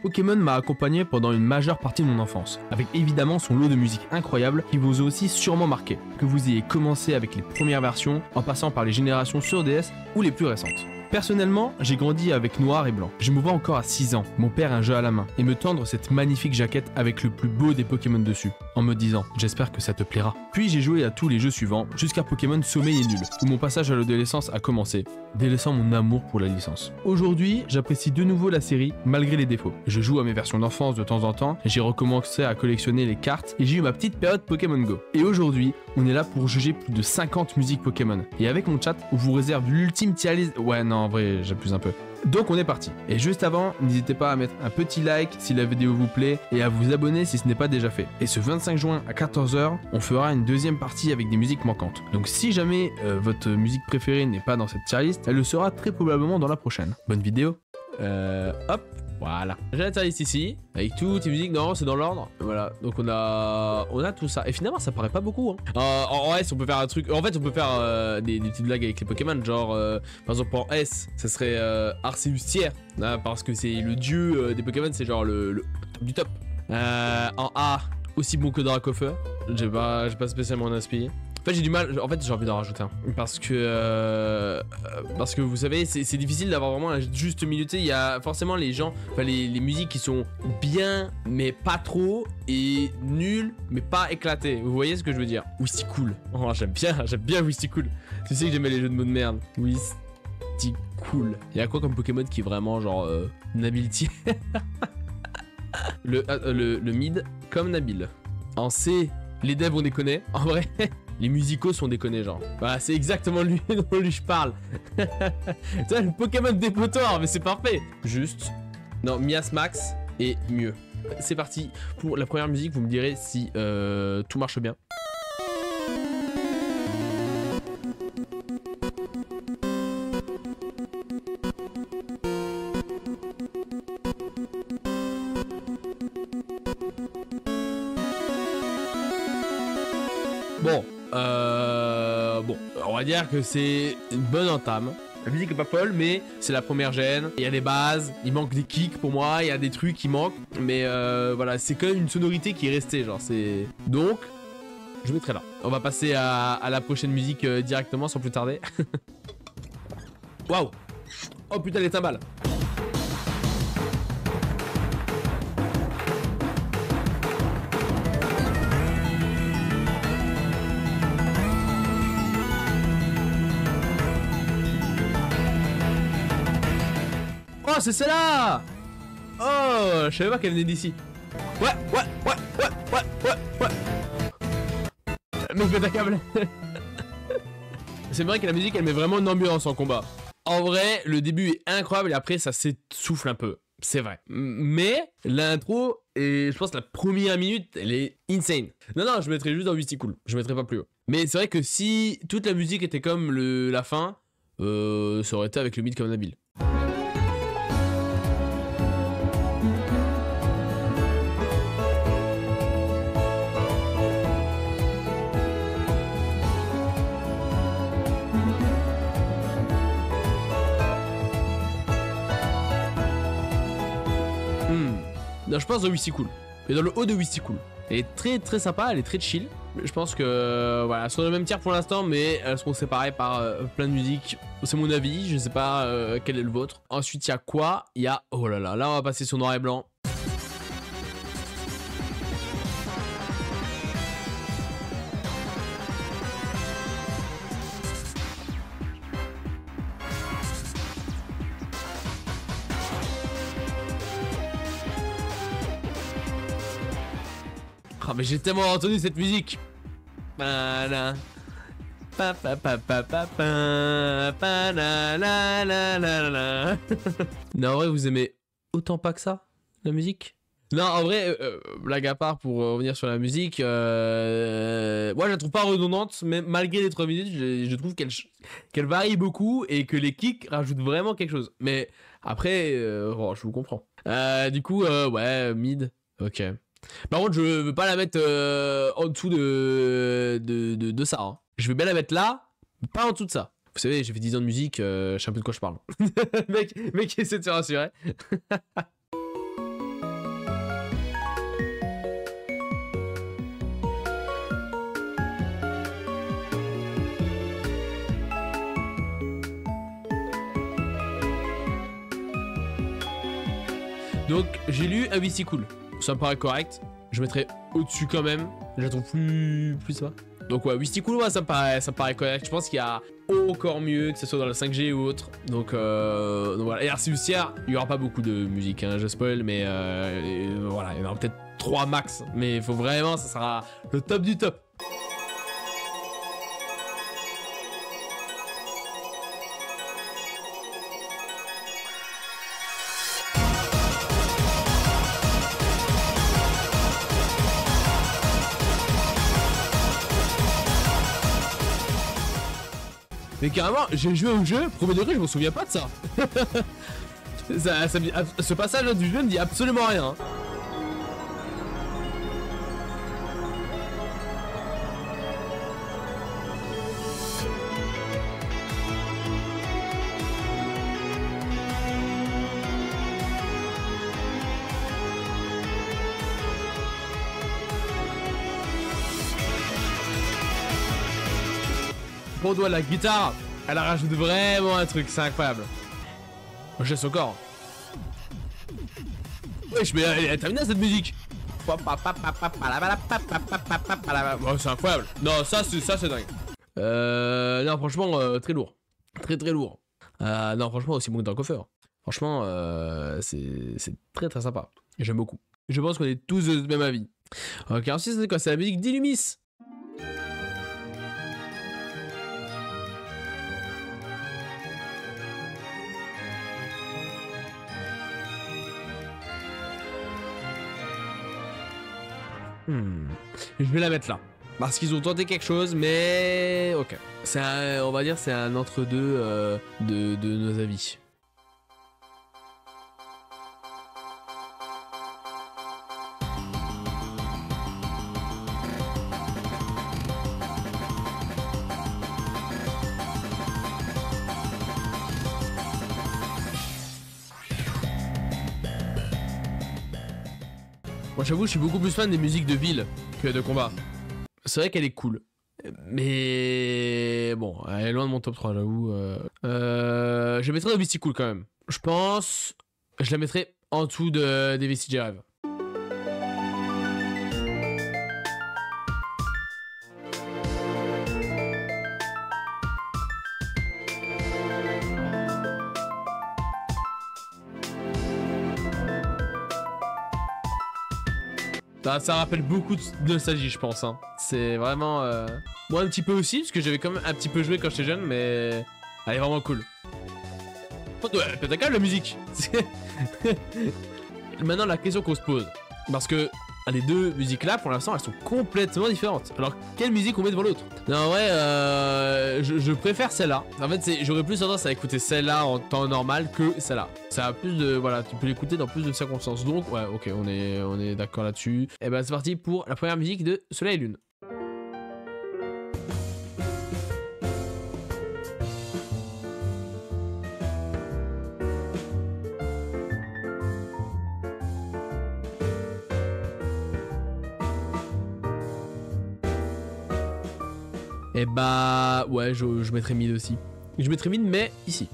Pokémon m'a accompagné pendant une majeure partie de mon enfance, avec évidemment son lot de musique incroyable qui vous a aussi sûrement marqué, que vous ayez commencé avec les premières versions, en passant par les générations sur DS ou les plus récentes. Personnellement, j'ai grandi avec noir et blanc. Je me vois encore à 6 ans, mon père un jeu à la main, et me tendre cette magnifique jaquette avec le plus beau des Pokémon dessus, en me disant « j'espère que ça te plaira ». Puis j'ai joué à tous les jeux suivants, jusqu'à Pokémon Sommeil et Nul, où mon passage à l'adolescence a commencé, délaissant mon amour pour la licence. Aujourd'hui, j'apprécie de nouveau la série, malgré les défauts. Je joue à mes versions d'enfance de temps en temps, j'ai recommencé à collectionner les cartes, et j'ai eu ma petite période Pokémon Go. Et aujourd'hui, on est là pour juger plus de 50 musiques Pokémon. Et avec mon chat, on vous réserve l'ultime tier list... Ouais, non, en vrai, j'abuse un peu. Donc on est parti. Et juste avant, n'hésitez pas à mettre un petit like si la vidéo vous plaît et à vous abonner si ce n'est pas déjà fait. Et ce 25 juin à 14 h, on fera une deuxième partie avec des musiques manquantes. Donc si jamais votre musique préférée n'est pas dans cette tier list, elle le sera très probablement dans la prochaine. Bonne vidéo. Hop. Voilà. J'ai la tier list ici, avec toutes les musiques, non, c'est dans l'ordre. Voilà, donc on a tout ça. Et finalement, ça paraît pas beaucoup. Hein. En S, on peut faire un truc. En fait, on peut faire des petites blagues avec les Pokémon. Genre, par exemple, en S, ça serait Arceus Tier. Parce que c'est le dieu des Pokémon, c'est genre le top du top. En A, aussi bon que Dracofer. J'ai pas spécialement inspiré. En fait, j'ai du mal, en fait j'ai envie d'en rajouter un parce que vous savez c'est difficile d'avoir vraiment un juste milieu. Tu sais, il y a forcément les gens, enfin les musiques qui sont bien mais pas trop et nulles mais pas éclatées. Vous voyez ce que je veux dire? Wisty Cool. Oh, j'aime bien Wisty Cool. Tu sais que j'aimais les jeux de mots de merde. Wisty Cool. Il y a quoi comme Pokémon qui est vraiment genre Nabilty? le mid comme Nabil. En C, les devs on déconne. En vrai. Les musicaux sont déconnés, genre. Bah, c'est exactement lui dont lui je parle. C'est le Pokémon dépotoir, mais c'est parfait. Juste. Non, Mias Max et mieux. C'est parti. Pour la première musique, vous me direz si tout marche bien. Bon, on va dire que c'est une bonne entame. La musique est pas folle, mais c'est la première gêne. Il y a des bases, il manque des kicks pour moi, il y a des trucs qui manquent. Mais voilà, c'est quand même une sonorité qui est restée, genre c'est... Donc, je mettrai là. On va passer à la prochaine musique directement, sans plus tarder. Waouh! Oh putain, les timbales! Oh, c'est celle-là! Oh, je savais pas qu'elle venait d'ici. Ouais. Mec, pète un câble. C'est vrai que la musique, elle met vraiment une ambiance en combat. En vrai, le début est incroyable et après, ça s'essouffle un peu. C'est vrai. Mais l'intro, et je pense la première minute, elle est insane. Non, je mettrais juste dans Wisty Cool. Je mettrais pas plus haut. Mais c'est vrai que si toute la musique était comme la fin, ça aurait été avec le mid comme Nabil. Non, je pense dans Wisty Cool. Et dans le haut de Wisty Cool. Elle est très très sympa, elle est très chill. Je pense que voilà, elles sont dans le même tiers pour l'instant, mais elles seront séparées par plein de musiques. C'est mon avis, je sais pas quel est le vôtre. Ensuite, il y a quoi? Il y a... Oh là, là on va passer sur noir et blanc. Oh, mais j'ai tellement entendu cette musique. Non, en vrai, vous aimez autant pas que ça, la musique? Non, en vrai, blague à part pour revenir sur la musique, moi je la trouve pas redondante, mais malgré les 3 minutes, je trouve qu'elle varie beaucoup et que les kicks rajoutent vraiment quelque chose. Mais après, oh, je vous comprends. Du coup, ouais, mid, ok. Par contre, je veux pas la mettre en dessous de ça. Hein. Je veux bien la mettre là, mais pas en dessous de ça. Vous savez, j'ai fait 10 ans de musique, je sais un peu de quoi je parle. mec essaie de se rassurer. Donc j'ai lu A Misty Cool. Ça me paraît correct. Je mettrais au-dessus quand même. J'attends plus ça. Donc ouais, Misty Cool, ouais, ça me paraît correct. Je pense qu'il y a encore mieux, que ce soit dans la 5G ou autre. Donc voilà. Et Arceus, il y aura pas beaucoup de musique, hein, je spoil, mais voilà, il y en aura peut-être 3 max. Mais il faut vraiment, ça sera le top du top. Mais carrément, j'ai joué au jeu, premier degré, je m'en souviens pas de ça. Ce passage-là du jeu ne dit absolument rien. Bon doigt, la guitare, elle rajoute vraiment un truc, c'est incroyable. J'ai son corps. Wesh, mais elle est terminée cette musique. Oh, c'est incroyable. Non, ça c'est dingue. Non, franchement, très lourd. Très lourd. Non, franchement, aussi bon que Dark Offer. Franchement, c'est très sympa. J'aime beaucoup. Je pense qu'on est tous de même avis. Ok, ensuite, c'est quoi? C'est la musique d'Illumis. Je vais la mettre là. Parce qu'ils ont tenté quelque chose, mais ok. On va dire c'est un entre-deux de nos avis. Moi j'avoue je suis beaucoup plus fan des musiques de ville que de combat. C'est vrai qu'elle est cool. Mais bon, elle est loin de mon top 3 j'avoue. Je mettrais de Misty Cool quand même. Je pense... Je la mettrais en dessous des Vestige Rêve. Ça rappelle beaucoup de nostalgie, je pense. Hein. C'est vraiment... Moi, un petit peu aussi, parce que j'avais quand même un petit peu joué quand j'étais jeune, mais... Elle est vraiment cool. Ouais, pète un câble, la musique. Maintenant, la question qu'on se pose. Parce que les deux musiques-là, pour l'instant, elles sont complètement différentes. Alors, quelle musique on met devant l'autre? Non, en vrai, je préfère celle-là. En fait, j'aurais plus tendance à écouter celle-là en temps normal que celle-là. Ça a plus de... Voilà, tu peux l'écouter dans plus de circonstances. Donc, ouais, ok, on est d'accord là-dessus. Et ben, c'est parti pour la première musique de Soleil et Lune. Et bah ouais, je mettrais mid aussi. Je mettrais mid mais ici.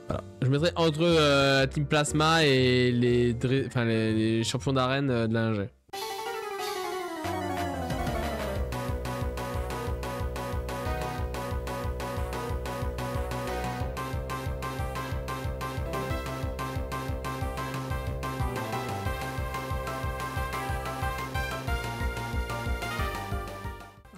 Voilà. Je mettrais entre Team Plasma et les champions d'arène de la LG.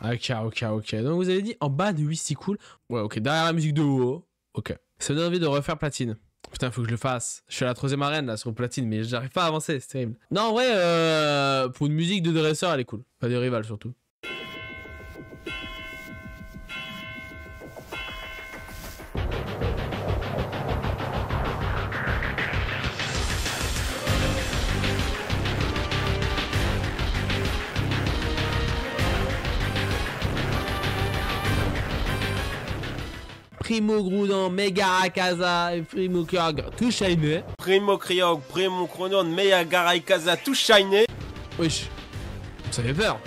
Ok. Donc vous avez dit en bas de Misty Cool. Ouais, ok. Derrière la musique de haut. Ok. Ça me donne envie de refaire platine. Putain, faut que je le fasse. Je suis à la 3ème arène là sur platine, mais j'arrive pas à avancer, c'est terrible. Non, en vrai, pour une musique de dresseur, elle est cool. Pas de rival surtout. Primo Groudon, Mega Akaza et Primo Kyogre, tout shiné. Primo Kyogre, Primo Groudon, Mega Akaza, tout shiné. Wesh, ça fait peur.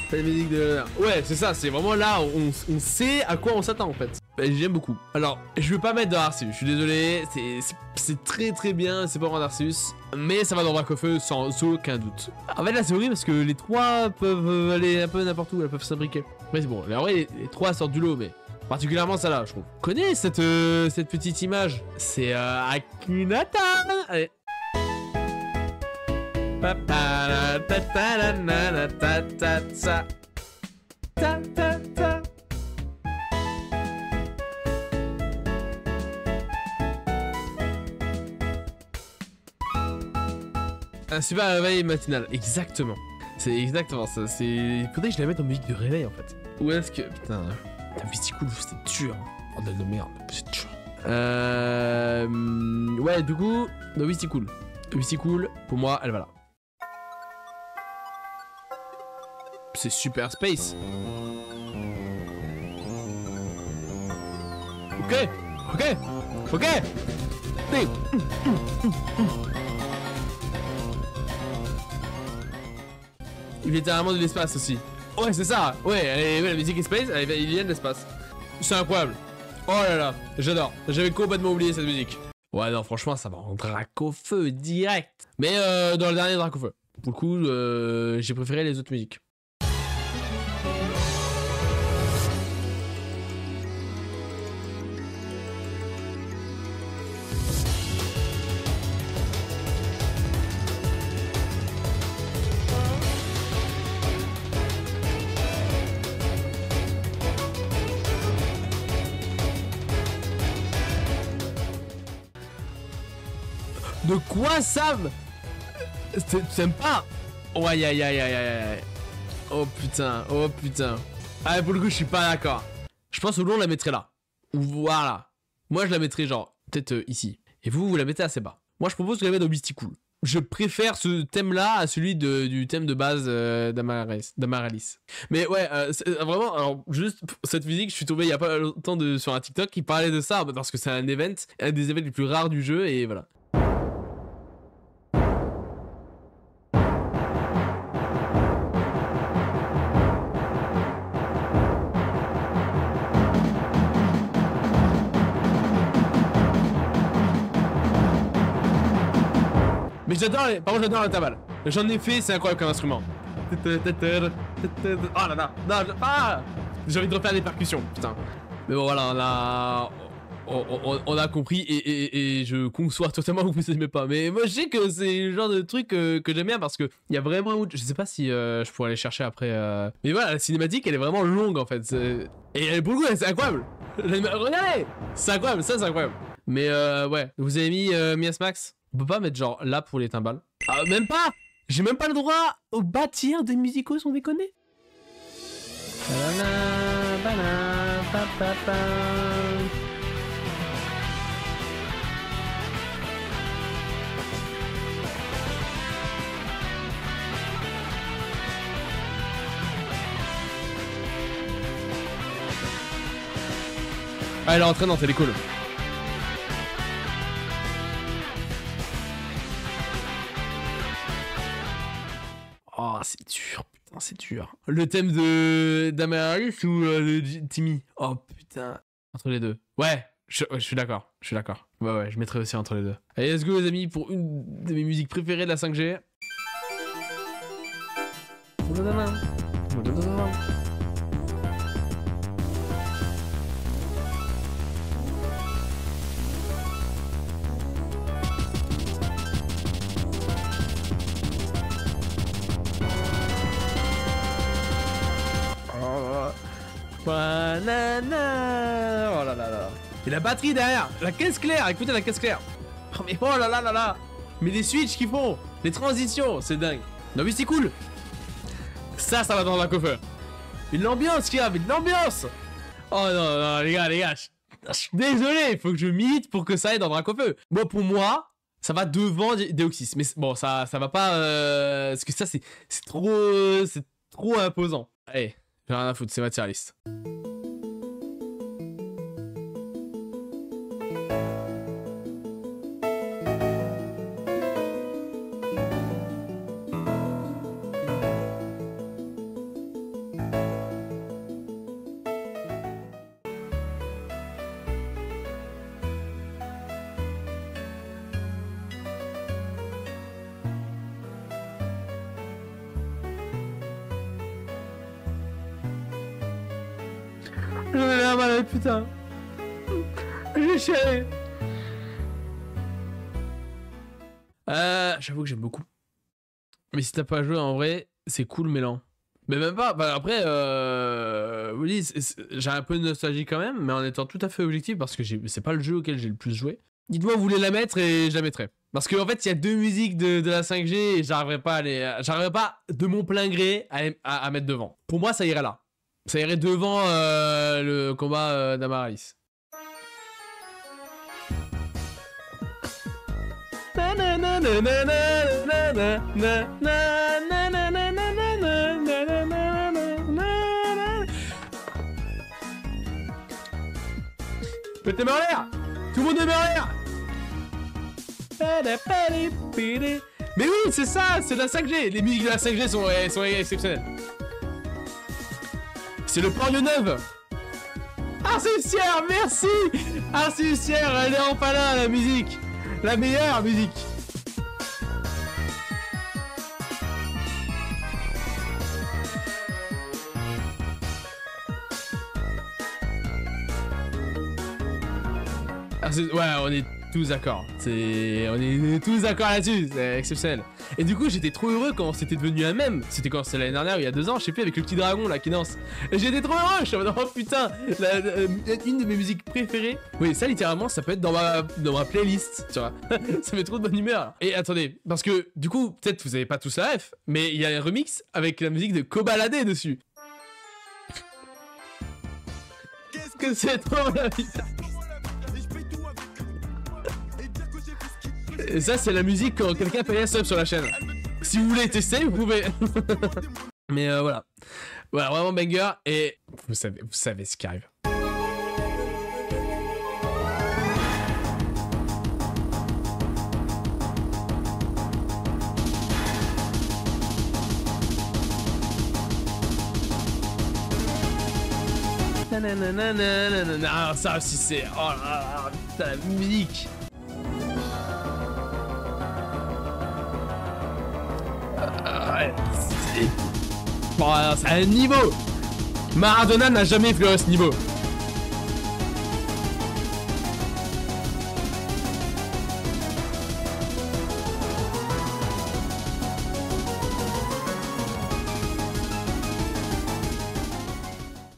C'est la musique de... Ouais, c'est ça, c'est vraiment là, on sait à quoi on s'attend en fait. J'aime beaucoup. Alors, je veux pas mettre dans Arceus, je suis désolé, c'est très très bien, c'est pas vraiment d'Arceus, mais ça va dans Dracofeu sans aucun doute. En fait là c'est horrible parce que les trois peuvent aller un peu n'importe où, elles peuvent s'imbriquer. Mais c'est bon, en vrai les trois sortent du lot, mais particulièrement celle-là je trouve. Connais cette petite image? C'est Akinata. Allez. Un super réveil matinal, exactement. C'est exactement ça. C'est. Faudrait que je la mette en musique de réveil en fait. Où est-ce que. Putain. Putain, Mysticool, c'était dur. Bordel de merde, c'est dur. Ouais, du coup, no Mysticool. Mysticool, pour moi, elle va là. C'est super space. Ok, ok, ok. Il est littéralement de l'espace aussi. Ouais, c'est ça. Ouais, la musique est space, il vient de l'espace. C'est incroyable. Oh là là, j'adore. J'avais complètement oublié cette musique. Ouais, non, franchement, ça va en Dracofeu direct. Mais dans le dernier Dracofeu. Pour le coup, j'ai préféré les autres musiques. De quoi, Sam? T'aimes pas? Oh aïe aïe aïe aïe aïe. Oh putain, oh putain. Ah, pour le coup, je suis pas d'accord. Je pense que l'on la mettrait là. Ou voilà. Moi, je la mettrais genre, peut-être ici. Et vous la mettez assez bas. Moi, je propose que la mette au Mysticool. Je préfère ce thème-là à celui du thème de base d'Amaryllis. Mais ouais, vraiment, alors juste cette musique, je suis tombé il y a pas longtemps sur un TikTok qui parlait de ça, parce que c'est un des events les plus rares du jeu, et voilà. Mais j'adore, par contre j'adore la tabale. J'en ai fait, c'est incroyable comme instrument. Oh là là, non, ah, j'ai envie de refaire des percussions, putain. Mais bon voilà, on a compris et je conçois totalement que vous aimez pas. Mais moi je sais que c'est le genre de truc que j'aime bien parce que il y a vraiment, je sais pas si je pourrais aller chercher après. Mais voilà, la cinématique elle est vraiment longue en fait. Et pour le coup c'est incroyable. Regardez, c'est incroyable, ça c'est incroyable. Mais ouais, vous avez mis Mias Max. On peut pas mettre genre là pour les timbales. Ah, même pas. J'ai même pas le droit au bâtir des musicaux sans déconner. Ah, elle est entraînante, elle est cool. Oh, c'est dur, putain, c'est dur. Le thème d'Amaryllis ou de Timmy? Oh putain. Entre les deux. Ouais, je suis d'accord, je suis d'accord. Ouais, je mettrai aussi entre les deux. Allez, let's go les amis pour une de mes musiques préférées de la 5G. Banana. Oh là là là. Et la batterie derrière, la caisse claire, écoutez la caisse claire. Oh mais oh là là là là. Mais les switches qu'ils font, les transitions, c'est dingue. Non mais c'est cool. Ça va dans la coffre. Une ambiance qu'il y a, mais de l'ambiance. Oh non, non, les gars, je suis désolé, il faut que je milite pour que ça aille dans Dracofeu. Moi, pour moi, ça va devant Deoxys. Mais bon, ça va pas... parce que ça, c'est trop imposant. Allez, j'ai rien à foutre, c'est ma tier list. J'en ai la malade, putain. J'ai chialé. J'avoue que j'aime beaucoup. Mais si t'as pas joué en vrai, c'est cool mais lent. Mais même pas, bah après, oui, j'ai un peu de nostalgie quand même, mais en étant tout à fait objectif parce que c'est pas le jeu auquel j'ai le plus joué. Dites-moi, vous voulez la mettre et je la mettrai. Parce qu'en fait, il y a deux musiques de la 5G et j'arriverai pas de mon plein gré à mettre devant. Pour moi, ça irait là. Ça irait devant le combat d'Amaris. Mettez-moi en l'air! Tout le monde met en l'air! Mais oui, c'est ça, c'est de la 5G. Les musiques de la 5G sont exceptionnelles. C'est le port de neuve. Arsucière, merci. Arsucière, elle est enfin là, la musique. La meilleure musique. Ouais, on est tous d'accord. On est tous d'accord là-dessus. C'est exceptionnel. Et du coup, j'étais trop heureux quand c'était devenu un mème. C'était quand? C'était l'année dernière, il y a 2 ans, je sais plus, avec le petit dragon là qui danse. Et j'étais trop heureux. Je suis en mode, oh putain, une de mes musiques préférées. Oui, ça littéralement, ça peut être dans ma playlist, tu vois. Ça met trop de bonne humeur. Et attendez, parce que du coup, peut-être vous avez pas tous la ref, mais il y a un remix avec la musique de Kobalade dessus. Qu'est-ce que c'est trop la vie. Et ça, c'est la musique quand quelqu'un paye un sub sur la chaîne. Si vous voulez tester, vous pouvez. Mais voilà. Voilà, vraiment banger. Et vous savez ce qui arrive. Ah, ça aussi, c'est. Oh là là, putain, la musique. Bon, c'est un niveau. Maradona n'a jamais effleuré ce niveau.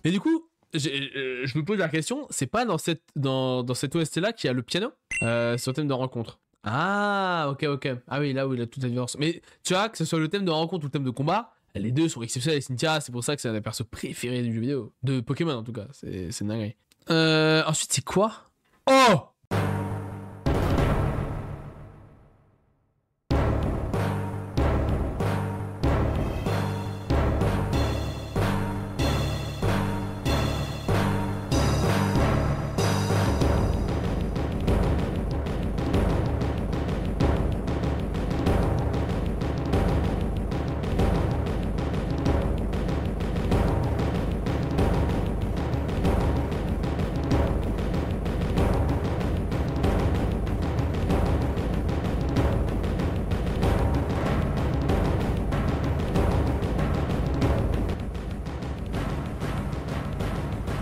Et du coup, je me pose la question, c'est pas dans cette OST là qu'il y a le piano sur le thème de rencontre. Ah, ok. Ah oui, là où il a toute la différence. Mais tu vois, que ce soit le thème de rencontre ou le thème de combat, les deux sont exceptionnels avec Cynthia, c'est pour ça que c'est un des persos préférés du jeu vidéo. De Pokémon en tout cas, c'est dingue. Ensuite, c'est quoi? Oh!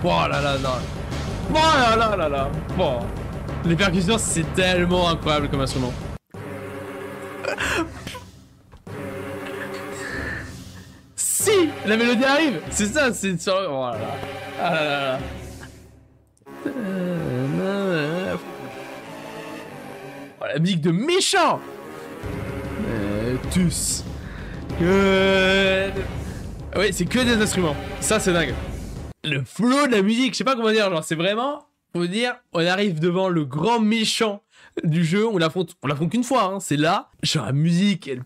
Oh là là là. Oh là là là là. Bon. Les percussions, c'est tellement incroyable comme instrument. Si la mélodie arrive. C'est ça, c'est sur... Oh là là. Ah là là là. Oh, la musique de méchant. Tous. Oui, c'est que des instruments. Ça, c'est dingue. Le flow de la musique, je sais pas comment dire, genre c'est vraiment, faut dire, on arrive devant le grand méchant du jeu, on l'affronte qu'une fois, hein, c'est là, genre la musique, elle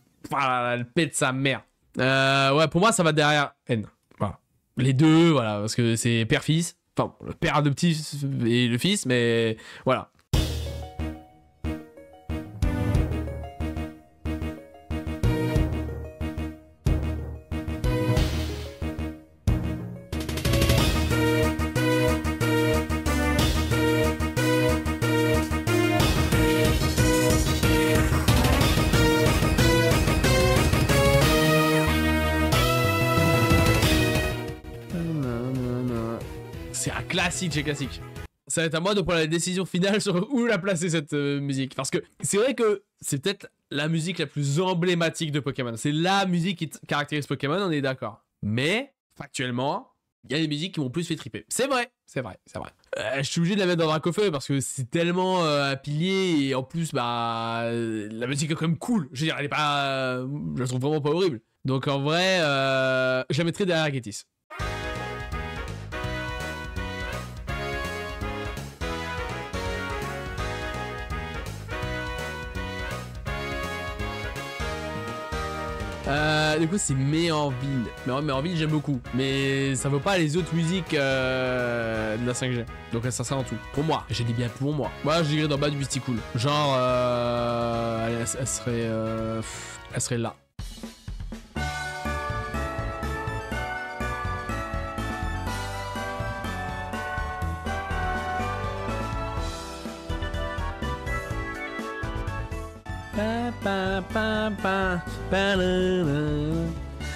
pète sa mère. Ouais, pour moi ça va derrière N, voilà. Les deux, voilà, parce que c'est père-fils, enfin le père adoptif et le fils, mais voilà. classique, c'est classique. Ça va être à moi de prendre la décision finale sur où la placer cette musique. Parce que c'est vrai que c'est peut-être la musique la plus emblématique de Pokémon. C'est la musique qui caractérise Pokémon, on est d'accord. Mais, factuellement, il y a des musiques qui m'ont plus fait triper. C'est vrai, c'est vrai, c'est vrai. Je suis obligé de la mettre dans Dracofeu parce que c'est tellement un pilier et en plus, bah, la musique est quand même cool. Je veux dire, elle est pas... je la trouve vraiment pas horrible. Donc en vrai, je la mettrai derrière Arceus. Du coup c'est Méorville. Méorville j'aime beaucoup. Mais ça vaut pas les autres musiques de la 5G. Donc ça sera en tout. Pour moi. J'ai dit bien pour moi. Moi je dirais dans bas du Mysticool. Genre elle serait là.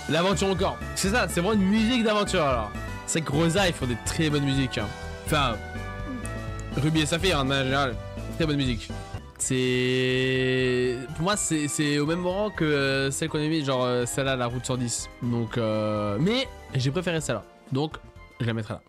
L'aventure encore. C'est ça, c'est vraiment une musique d'aventure alors. C'est que Rosa, ils font des très bonnes musiques. Hein. Enfin, Ruby et Saphir en général, très bonne musique. C'est... Pour moi, c'est au même rang que celle qu'on a mis, genre celle-là, la route 110. Donc, mais j'ai préféré celle-là. Donc, je la mettrai là.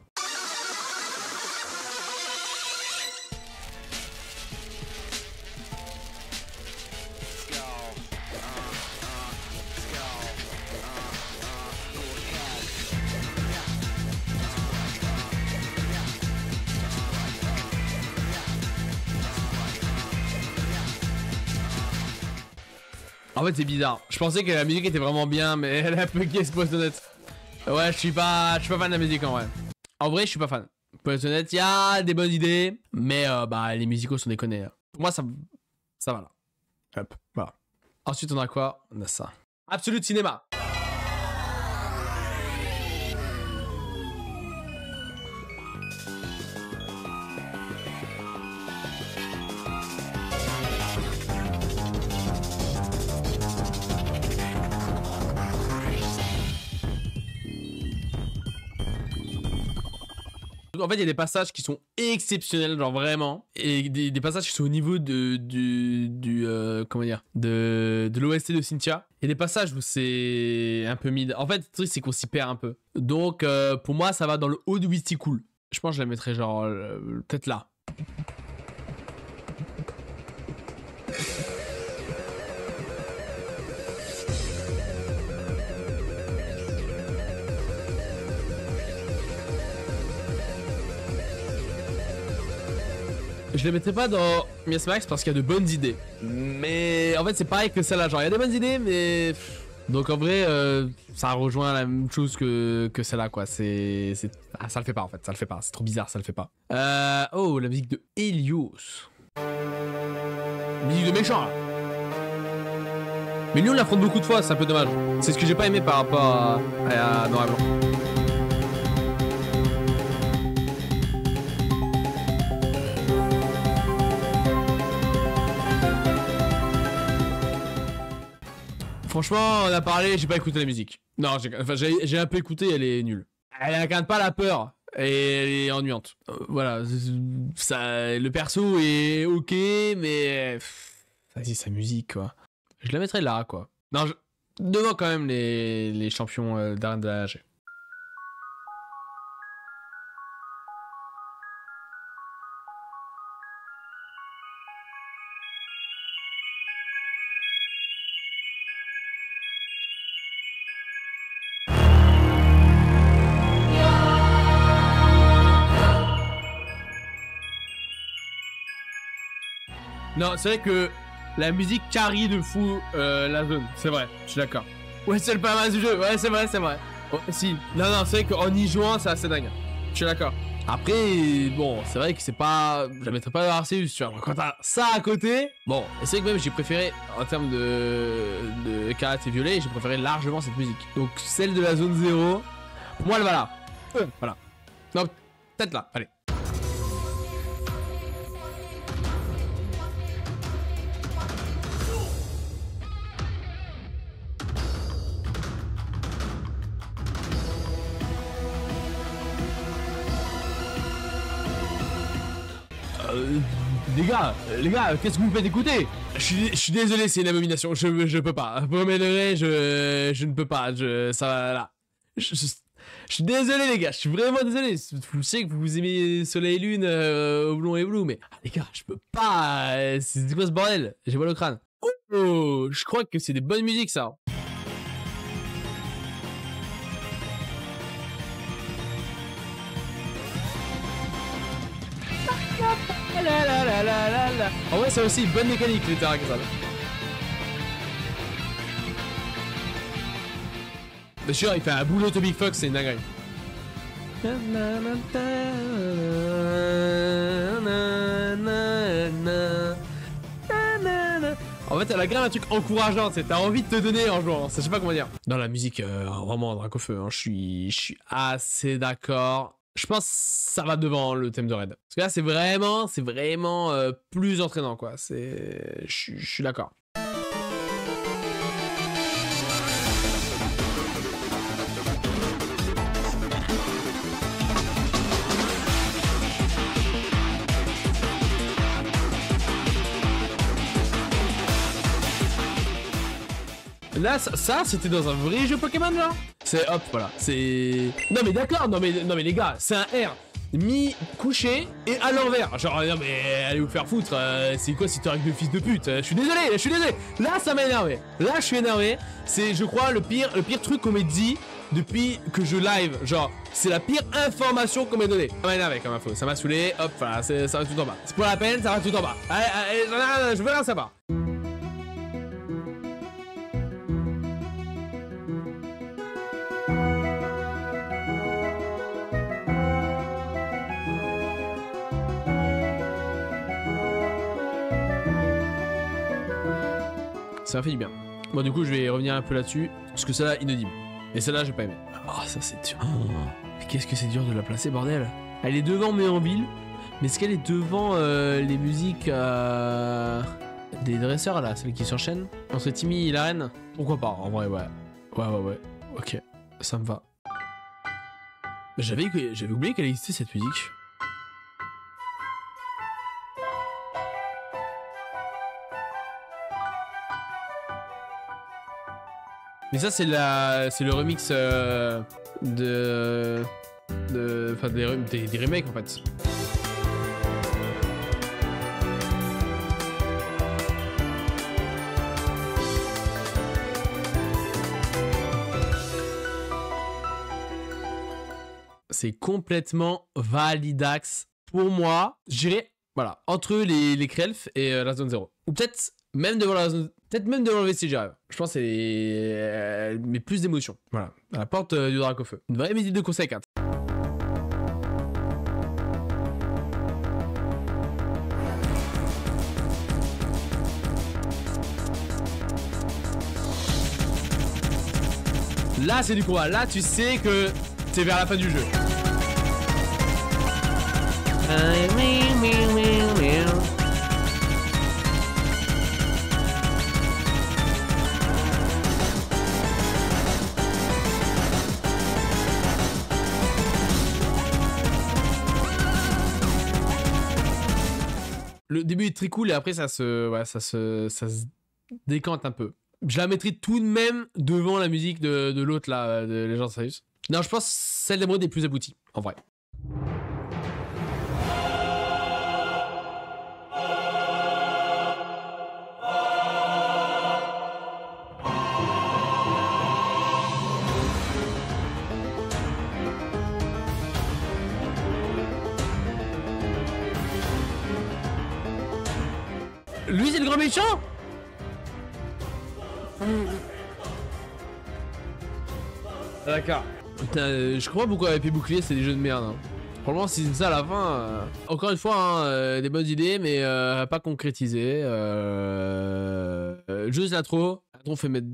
En fait c'est bizarre, je pensais que la musique était vraiment bien mais elle a bugué ce poste honnête. Ouais je suis pas fan de la musique en vrai. En vrai je suis pas fan. Pour être honnête, il y a des bonnes idées, mais bah les musicaux sont déconnés. Pour moi ça va là. Hop, voilà. Ensuite on a quoi? On a ça. Absolute Cinéma. En fait, il y a des passages qui sont exceptionnels, genre vraiment, et des passages qui sont au niveau comment dire, de l'OST de Cynthia. Il y a des passages où c'est un peu mid. En fait, le truc c'est qu'on s'y perd un peu. Donc, pour moi, ça va dans le haut du Mysticool. Je pense que je la mettrais genre peut-être là. Je les mettrai pas dans Miss Max parce qu'il y a de bonnes idées. Mais en fait, c'est pareil que celle-là. Genre, il y a des bonnes idées, mais. Donc en vrai, ça rejoint la même chose que celle-là, quoi. Ah, ça le fait pas en fait. Ça le fait pas. C'est trop bizarre, ça le fait pas. Oh, la musique de Helios. Musique de méchant, là. Mais lui, on l'affronte beaucoup de fois, c'est un peu dommage. C'est ce que j'ai pas aimé par rapport à Noir et Blanc. Franchement, on a parlé, j'ai pas écouté la musique. Non, j'ai un peu écouté, elle est nulle. Elle incarne pas la peur et elle est ennuyante. Voilà, le perso est ok, mais vas-y, sa musique quoi. Je la mettrais là quoi. Non, devant quand même les champions d'arène de la AG. Non, c'est vrai que la musique carry de fou la zone, c'est vrai, je suis d'accord. Ouais, c'est le palmarès du jeu, ouais, c'est vrai, c'est vrai. Oh, si, non, c'est vrai qu'en y jouant, c'est assez dingue. Je suis d'accord. Après, bon, c'est vrai que c'est pas. Je la mettrais pas dans Arceus, tu vois. Quand t'as ça à côté, bon, et c'est vrai que même j'ai préféré, en termes de Écarlate et Violet, j'ai préféré largement cette musique. Donc, celle de la zone 0, pour moi, elle va là. Voilà. Non, peut-être là, allez. les gars, qu'est-ce que vous me faites écouter? Je suis désolé, c'est une abomination. Je peux pas. Premier degré, je ne peux pas. Ça, là. Je suis désolé, les gars. Je suis vraiment désolé. Je sais que vous aimez Soleil et Lune, Oblong et Blue, mais les gars, je peux pas. C'est quoi ce bordel? J'ai mal au crâne. Oh, je crois que c'est des bonnes musiques, ça. En vrai, c'est aussi une bonne mécanique, les terrains comme ça. Bien sûr, il fait un boulot Toby Fox, c'est une dinguerie. En fait, elle a grave un truc encourageant, t'as envie de te donner en jouant, je sais pas comment dire. Dans la musique, vraiment, Dracofeu, hein, je suis assez d'accord. Je pense que ça va devant le thème de Raid. Parce que là, c'est vraiment plus entraînant, quoi. Je suis d'accord. Là, ça c'était dans un vrai jeu Pokémon, là. C'est hop, voilà. C'est. Non, mais d'accord, non, mais les gars, c'est un R mis couché et à l'envers. Genre, non, mais allez vous faire foutre. C'est quoi cette règle de fils de pute? Je suis désolé. Là, ça m'a énervé. Là, je suis énervé. C'est, je crois, le pire truc qu'on m'ait dit depuis que je live. Genre, c'est la pire information qu'on m'ait donnée. Ça m'a énervé comme info. Ça m'a saoulé. Hop, voilà, ça va tout en bas. C'est pour la peine, ça va tout en bas. Allez, je veux rien savoir. Ça m'a fait du bien. Bon, du coup, je vais revenir un peu là-dessus. Parce que celle-là, inaudible. Et celle-là, j'ai pas aimé. Oh, ça, c'est dur. Oh, qu'est-ce que c'est dur de la placer, bordel. Elle est devant Méanville. Mais est-ce qu'elle est devant les musiques des dresseurs, là, celles qui s'enchaînent entre Timmy et la reine? Pourquoi pas, en vrai, ouais. Ouais. Ok, ça me va. J'avais oublié qu'elle existait, cette musique. Mais ça, c'est le remix des remakes, en fait. C'est complètement validax pour moi. J'irais, voilà, entre les Krelf et la zone 0. Ou peut-être même devant la zone... Peut-être même devant le vestige, je pense que c'est mais plus d'émotion. Voilà, à la porte du Dracofeu. Une vraie musique de conseil 4. Là, c'est du combat. Là, tu sais que c'est vers la fin du jeu. Le début est très cool et après ça se décante un peu. Je la mettrai tout de même devant la musique de l'autre là, de Legend of Arceus. Non, je pense que celle d'Emeraude est plus aboutie, en vrai. Lui, c'est le grand méchant? D'accord. Putain, je crois pourquoi épée bouclier c'est des jeux de merde. Hein. Franchement, si c'est ça à la fin. Encore une fois, hein, des bonnes idées, mais pas concrétisées. Juste là trop. On fait mettre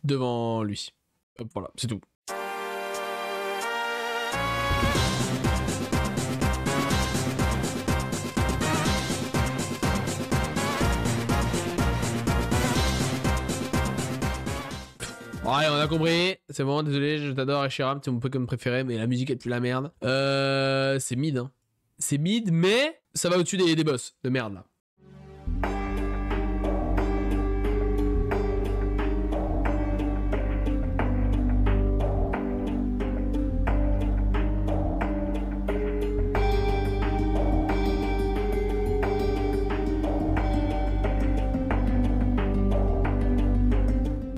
devant lui. Hop, voilà, c'est tout. Ouais, on a compris, c'est bon, désolé, je t'adore, Eshiram, c'est mon Pokémon préféré, mais la musique est plus la merde. C'est mid, hein. c'est mid, mais ça va au-dessus des boss de merde là.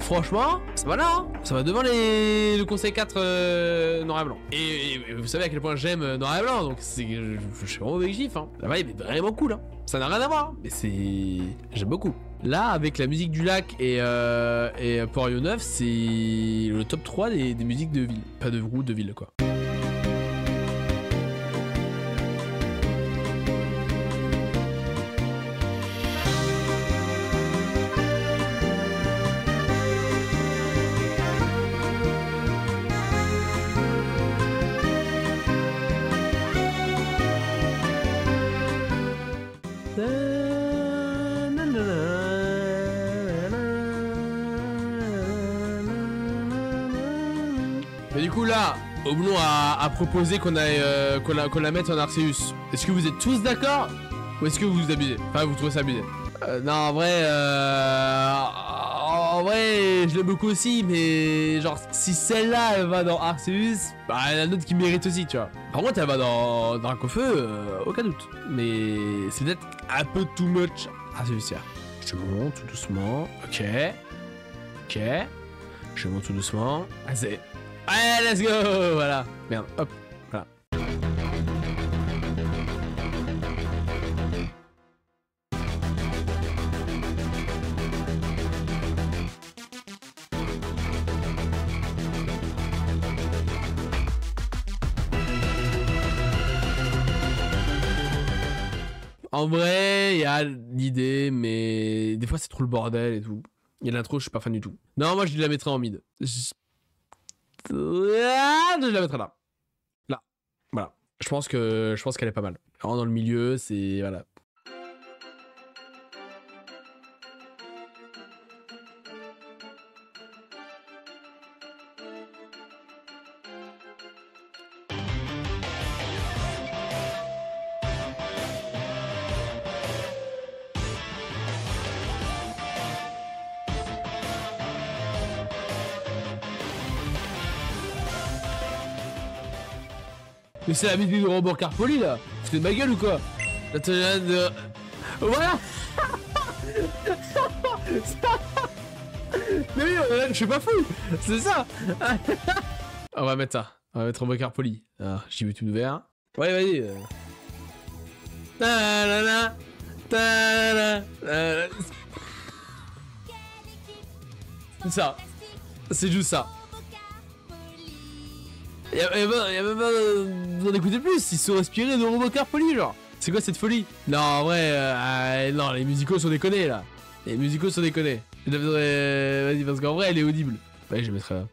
Franchement, ça va là, hein. Ça va devant le Conseil 4 noir et blanc. Et vous savez à quel point j'aime noir et blanc, donc je suis vraiment objectif. Hein. La vibe est vraiment cool. Hein. Ça n'a rien à voir, hein, mais c'est... J'aime beaucoup. Là, avec la musique du lac et Port-Rio 9, c'est le top 3 des musiques de ville. Pas de route, de ville, quoi. Mais du coup là, Oblong a proposé qu'on la mette en Arceus. Est-ce que vous êtes tous d'accord ou est-ce que vous abusez? Enfin, vous trouvez ça abusé? Non, en vrai, je l'aime beaucoup aussi, mais genre si celle-là elle va dans Arceus, bah il y en a d'autres qui méritent aussi, tu vois. Par contre, elle va dans Dracofeu, aucun doute. Mais c'est peut-être un peu too much Arceus. Je monte tout doucement, ok. Je monte tout doucement. Ah, c'est... Allez, let's go. Voilà. Merde, hop, voilà. En vrai, il y a l'idée, mais des fois c'est trop le bordel et tout. Il y a l'intro, je suis pas fan du tout. Non, moi je la mettrais en mid. Je la mettrais là. Là. Voilà. Je pense qu'elle est pas mal. Alors, dans le milieu, c'est... Voilà. Mais c'est la musique de Robert Carpoli là. C'était de ma gueule ou quoi? Voilà. Mais oui, je suis pas fou. C'est ça. On va mettre ça. On va mettre Robert Carpoli. Alors, j'y vais tout ouvert. Ouais, vas-y. C'est ça. C'est juste ça. Y'a même pas besoin d'écouter plus, ils sont inspirés de Robocop Poli, genre. C'est quoi cette folie? Non, en vrai, non, les musicaux sont déconnés là. Les musicaux sont déconnés. Vas-y, parce qu'en vrai, elle est audible. Ouais, je mettrai là.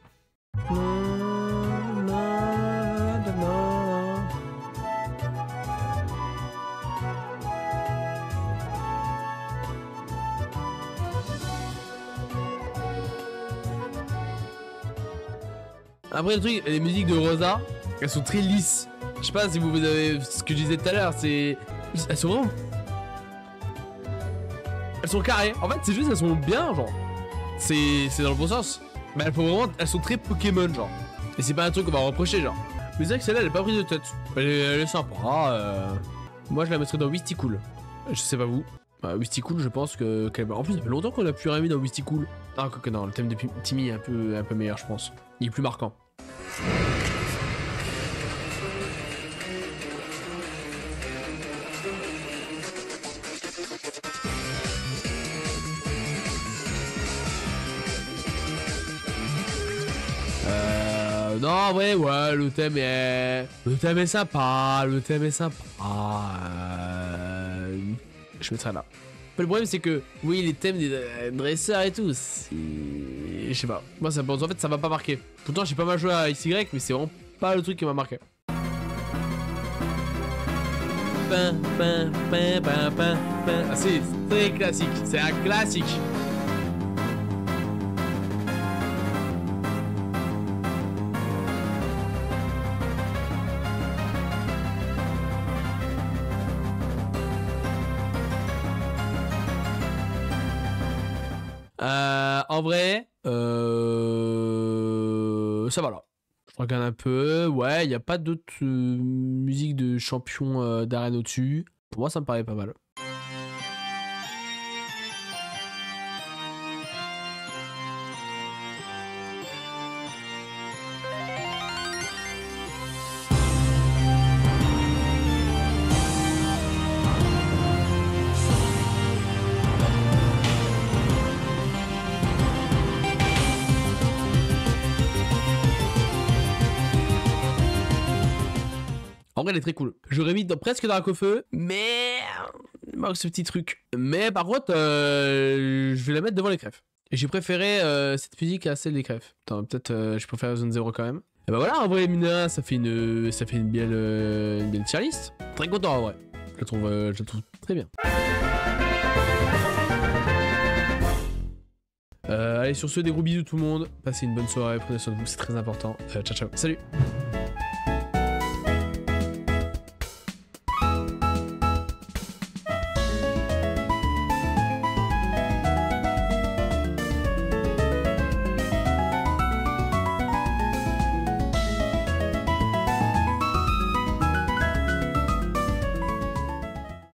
Après le truc, les musiques de Rosa, elles sont très lisses. Je sais pas si vous avez ce que je disais tout à l'heure, c'est... Elles sont vraiment... Elles sont carrées. En fait, c'est juste elles sont bien, genre. C'est dans le bon sens. Mais elles sont très Pokémon, genre. Et c'est pas un truc qu'on va reprocher, genre. Mais c'est vrai que celle-là, elle est pas prise de tête. Elle est sympa. Moi, je la mettrais dans Wisticool. Je sais pas vous. Wisticool, je pense que... En plus, ça fait longtemps qu'on a plus rien mis dans Wisticool. Ah, que non, le thème de Timmy est un peu meilleur, je pense. Il est plus marquant. Non, ouais, le thème est... sympa, Je mettrai là. Le problème, c'est que, oui, les thèmes des dresseurs et tout, c'est... Je sais pas. Moi, ça, en fait, ça m'a pas marqué. Pourtant, j'ai pas mal joué à XY, mais c'est vraiment pas le truc qui m'a marqué. Ah, c'est très classique. C'est un classique. en vrai, ça va là. Je regarde un peu. Ouais, il n'y a pas d'autres musiques de champions d'arène au-dessus. Pour moi, ça me paraît pas mal. En vrai, elle est très cool. J'aurais mis presque Dracofeu, mais il manque ce petit truc. Mais par contre, je vais la mettre devant les crèves. Et j'ai préféré cette musique à celle des crèves. Attends, peut-être je préfère Zone 0 quand même. Et bah voilà, en vrai, mine de rien, ça fait une belle tier list. Très content en vrai. Je la trouve très bien. Allez, sur ce, des gros bisous tout le monde. Passez une bonne soirée, prenez soin de vous, c'est très important. Ciao, ciao. Salut!